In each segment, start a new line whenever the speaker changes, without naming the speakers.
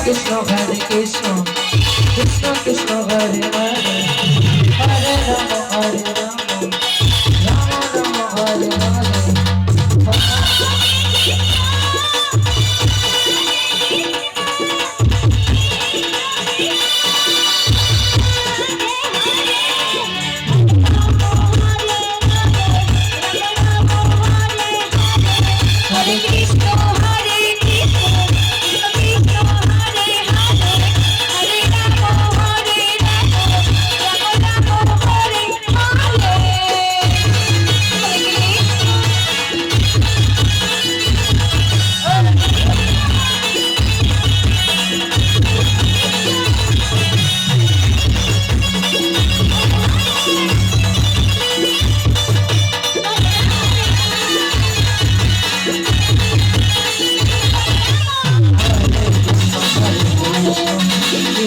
Krishna Hare Krishna Krishna Krishna Hare Hare Hare Rama Rama Rama Hare Hare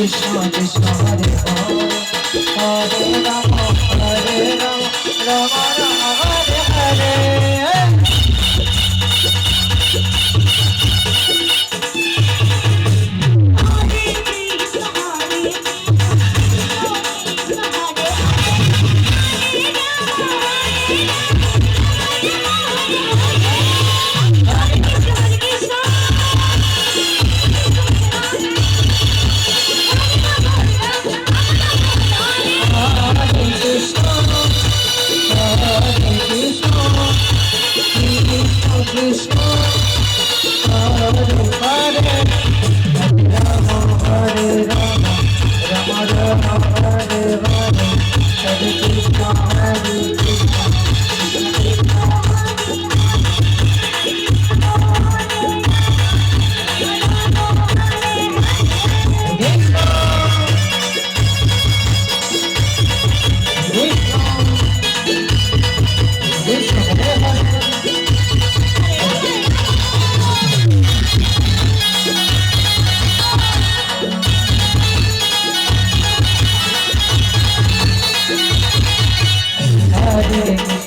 Krishna Krishna Hare Hare Hare Rama Rama Rama Hare Hare Krishna Hare Hare Rama Hare Rama Rama Rama Hare Hare Hare Krishna Hare Krishna Krishna Hare Hare Hare